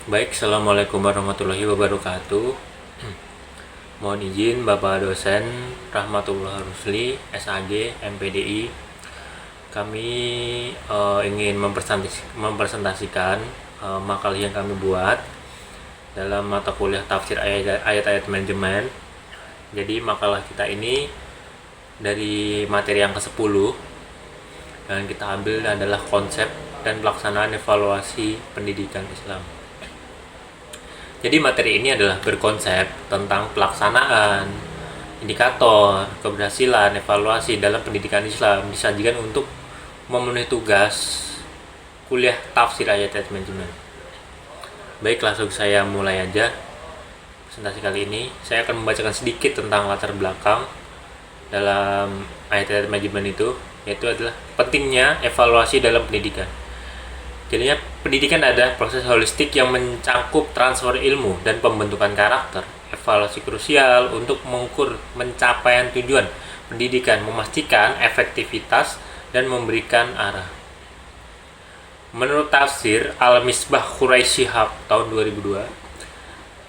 Baik, Assalamualaikum warahmatullahi wabarakatuh. Mohon izin Bapak dosen Rahmatullah Rusli, SAG, MPDI. Kami ingin mempresentasikan makalah yang kami buat dalam mata kuliah tafsir ayat-ayat manajemen. Jadi makalah kita ini dari materi yang ke-10 dan kita ambil adalah konsep dan pelaksanaan evaluasi pendidikan Islam. Jadi materi ini adalah berkonsep tentang pelaksanaan, indikator, keberhasilan, evaluasi dalam pendidikan Islam disajikan untuk memenuhi tugas kuliah tafsir ayat-ayat manajemen. Baik, langsung saya mulai aja presentasi kali ini. Saya akan membacakan sedikit tentang latar belakang dalam ayat-ayat manajemen itu, yaitu adalah pentingnya evaluasi dalam pendidikan. Jadinya pendidikan adalah proses holistik yang mencakup transfer ilmu dan pembentukan karakter. Evaluasi krusial untuk mengukur pencapaian tujuan pendidikan, memastikan efektivitas dan memberikan arah. Menurut tafsir Al-Misbah Quraisy Shihab tahun 2002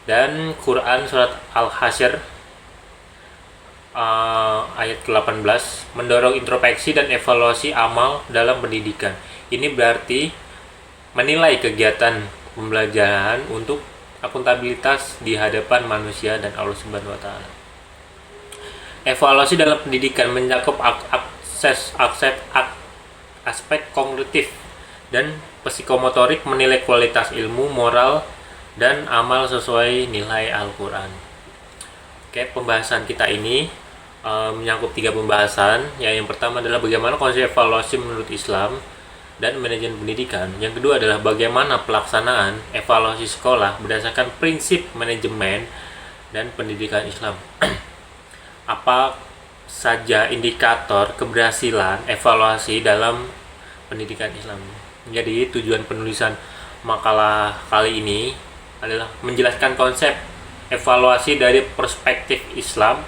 dan Quran surat Al-Hasyr ayat ke-18 mendorong introspeksi dan evaluasi amal dalam pendidikan. Ini berarti menilai kegiatan pembelajaran untuk akuntabilitas di hadapan manusia dan Allah Subhanahu wa taala. Evaluasi dalam pendidikan mencakup aspek kognitif dan psikomotorik, menilai kualitas ilmu, moral, dan amal sesuai nilai Al-Quran. Oke, pembahasan kita ini menyangkut 3 pembahasan. Yang pertama adalah bagaimana konsep evaluasi menurut Islam dan manajemen pendidikan. Yang kedua adalah bagaimana pelaksanaan evaluasi sekolah berdasarkan prinsip manajemen dan pendidikan Islam. Apa saja indikator keberhasilan evaluasi dalam pendidikan Islam. Jadi tujuan penulisan makalah kali ini adalah menjelaskan konsep evaluasi dari perspektif Islam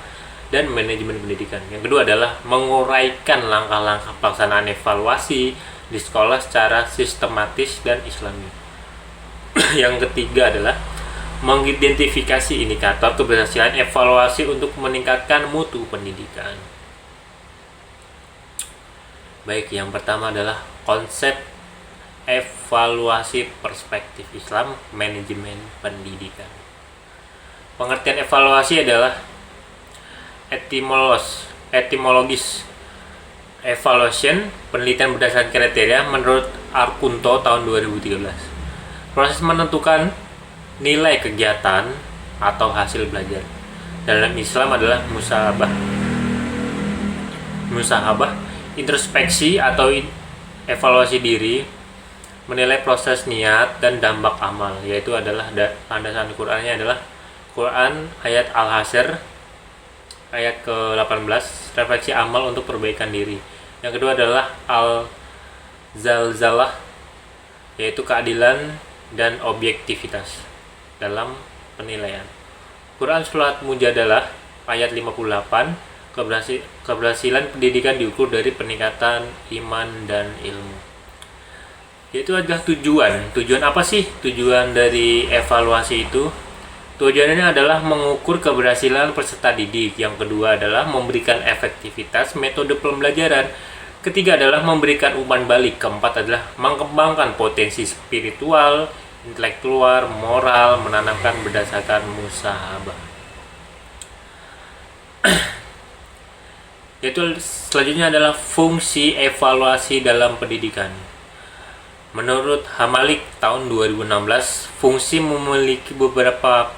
dan manajemen pendidikan. Yang kedua adalah menguraikan langkah-langkah pelaksanaan evaluasi di sekolah secara sistematis dan islami. Yang ketiga adalah mengidentifikasi indikator keberhasilan evaluasi untuk meningkatkan mutu pendidikan. Baik, yang pertama adalah konsep evaluasi perspektif Islam, manajemen pendidikan. Pengertian evaluasi adalah etimologis. Evaluation, penelitian berdasarkan kriteria menurut Arkunto tahun 2013. Proses menentukan nilai kegiatan atau hasil belajar. Dalam Islam adalah musahabah, introspeksi atau evaluasi diri, menilai proses niat dan dampak amal, yaitu adalah landasan Qur'annya adalah Quran ayat Al-Hasyr ayat ke-18, refleksi amal untuk perbaikan diri. Yang kedua adalah Al-Zalzalah, yaitu keadilan dan objektivitas dalam penilaian. Quran surat Mujadalah ayat 58, keberhasilan pendidikan diukur dari peningkatan iman dan ilmu. Yaitu adalah tujuan apa sih tujuan dari evaluasi itu? Tujuannya adalah mengukur keberhasilan peserta didik. Yang kedua adalah memberikan efektivitas metode pembelajaran. Ketiga adalah memberikan umpan balik. Keempat adalah mengembangkan potensi spiritual, intelektual, moral, menanamkan berdasarkan musahabah. Yaitu selanjutnya adalah fungsi evaluasi dalam pendidikan. Menurut Hamalik tahun 2016, fungsi memiliki beberapa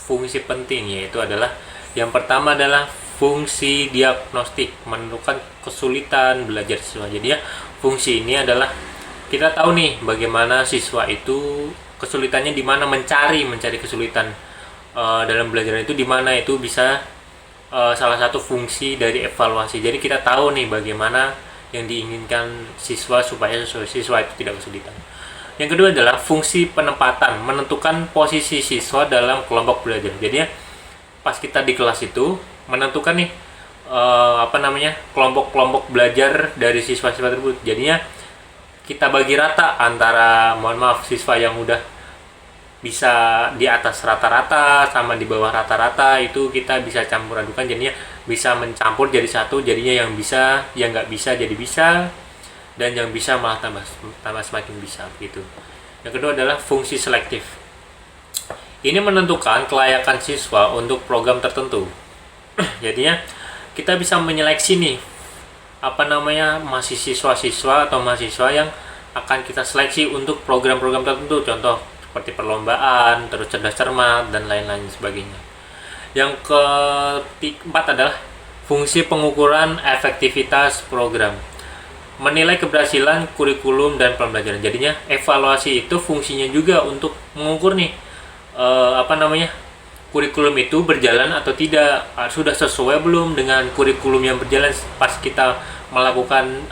fungsi penting, yaitu adalah yang pertama adalah fungsi diagnostik, menentukan kesulitan belajar siswa. Jadi ya, fungsi ini adalah kita tahu nih bagaimana siswa itu kesulitannya di mana, mencari kesulitan dalam belajar itu di mana, itu bisa salah satu fungsi dari evaluasi. Jadi kita tahu nih bagaimana yang diinginkan siswa supaya siswa itu tidak kesulitan. Yang kedua adalah fungsi penempatan, menentukan posisi siswa dalam kelompok belajar. Jadi pas kita di kelas itu menentukan nih kelompok-kelompok belajar dari siswa-siswa tersebut. Jadinya kita bagi rata antara siswa yang udah bisa di atas rata-rata sama di bawah rata-rata, itu kita bisa campur adukan, jadinya bisa mencampur jadi satu, jadinya yang bisa, yang nggak bisa jadi bisa, dan yang bisa malah tambah semakin bisa gitu. Yang kedua adalah fungsi selektif. Ini menentukan kelayakan siswa untuk program tertentu. Jadinya kita bisa menyeleksi nih masih siswa-siswa atau mahasiswa yang akan kita seleksi untuk program-program tertentu, contoh seperti perlombaan, terus cerdas cermat, dan lain-lain sebagainya. Yang keempat adalah fungsi pengukuran efektivitas program. Menilai keberhasilan kurikulum dan pembelajaran. Jadinya evaluasi itu fungsinya juga untuk mengukur nih kurikulum itu berjalan atau tidak, sudah sesuai belum dengan kurikulum yang berjalan pas kita melakukan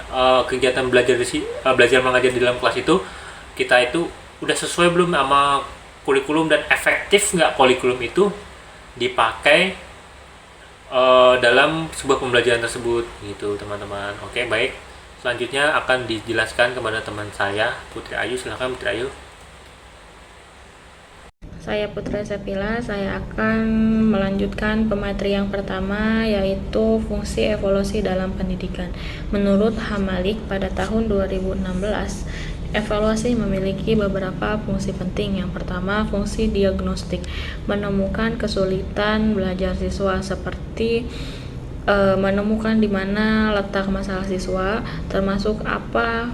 kegiatan belajar mengajar di dalam kelas itu, kita itu udah sesuai belum sama kurikulum, dan efektif nggak kurikulum itu dipakai dalam sebuah pembelajaran tersebut gitu teman-teman. Oke, baik, selanjutnya akan dijelaskan kepada teman saya Putri Ayu. Silahkan Putri Ayu. Saya Putra Sapila, saya akan melanjutkan pemateri yang pertama, yaitu fungsi evaluasi dalam pendidikan. Menurut Hamalik pada tahun 2016, evaluasi memiliki beberapa fungsi penting. Yang pertama, fungsi diagnostik, menemukan kesulitan belajar siswa, seperti menemukan di mana letak masalah siswa, termasuk apa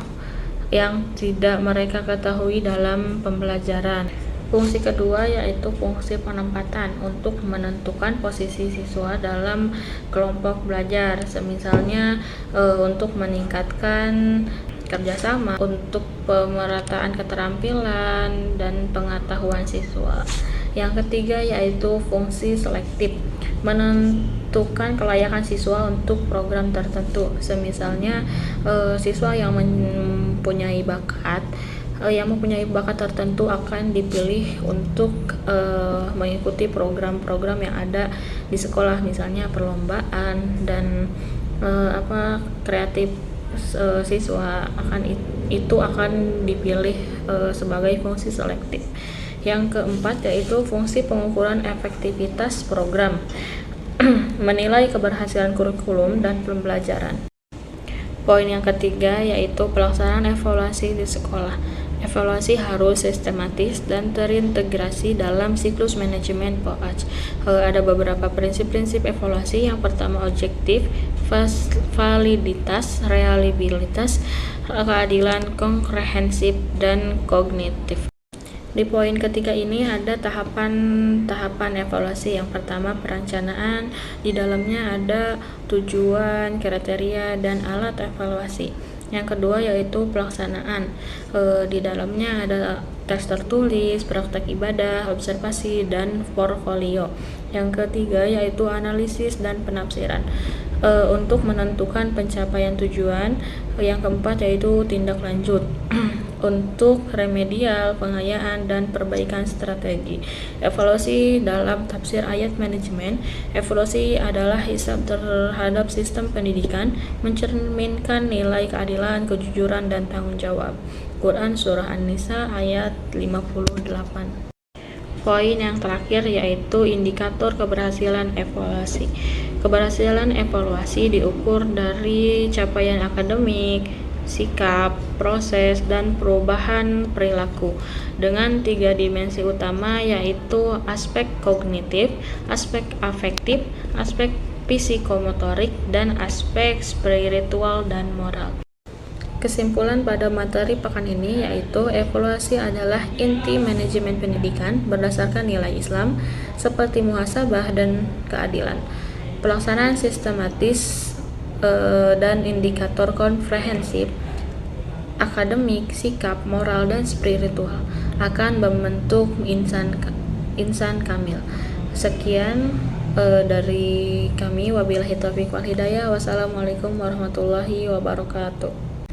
yang tidak mereka ketahui dalam pembelajaran. Fungsi kedua yaitu fungsi penempatan, untuk menentukan posisi siswa dalam kelompok belajar, semisalnya untuk meningkatkan kerjasama, untuk pemerataan keterampilan dan pengetahuan siswa. Yang ketiga yaitu fungsi selektif, menentukan kelayakan siswa untuk program tertentu, semisalnya siswa yang mempunyai bakat tertentu akan dipilih untuk mengikuti program-program yang ada di sekolah, misalnya perlombaan dan kreatif siswa akan dipilih sebagai fungsi selektif. Yang keempat yaitu fungsi pengukuran efektivitas program, menilai keberhasilan kurikulum dan pembelajaran. Poin yang ketiga yaitu pelaksanaan evaluasi di sekolah. Evaluasi harus sistematis dan terintegrasi dalam siklus manajemen POAJ. Ada beberapa prinsip-prinsip evaluasi. Yang pertama, objektif, validitas, reliabilitas, keadilan, komprehensif, dan kognitif. Di poin ketiga ini ada tahapan evaluasi. Yang pertama, perencanaan. Di dalamnya ada tujuan, kriteria, dan alat evaluasi. Yang kedua yaitu pelaksanaan. Di dalamnya ada tes tertulis, praktek ibadah, observasi, dan portfolio. Yang ketiga yaitu analisis dan penafsiran, untuk menentukan pencapaian tujuan. Yang keempat yaitu tindak lanjut untuk remedial, pengayaan, dan perbaikan strategi. Evaluasi dalam tafsir ayat manajemen. Evaluasi adalah hisab terhadap sistem pendidikan, mencerminkan nilai keadilan, kejujuran, dan tanggung jawab. Quran Surah An-Nisa ayat 58. Poin yang terakhir yaitu indikator keberhasilan evaluasi. Keberhasilan evaluasi diukur dari capaian akademik, sikap, proses, dan perubahan perilaku dengan 3 dimensi utama, yaitu aspek kognitif, aspek afektif, aspek psikomotorik, dan aspek spiritual dan moral. Kesimpulan pada materi pekan ini yaitu evaluasi adalah inti manajemen pendidikan berdasarkan nilai Islam seperti muhasabah dan keadilan. Pelaksanaan sistematis dan indikator komprehensif, akademik, sikap, moral, dan spiritual akan membentuk insan kamil. Sekian dari kami, wabillahi taufiq wal hidayah. Wassalamualaikum warahmatullahi wabarakatuh.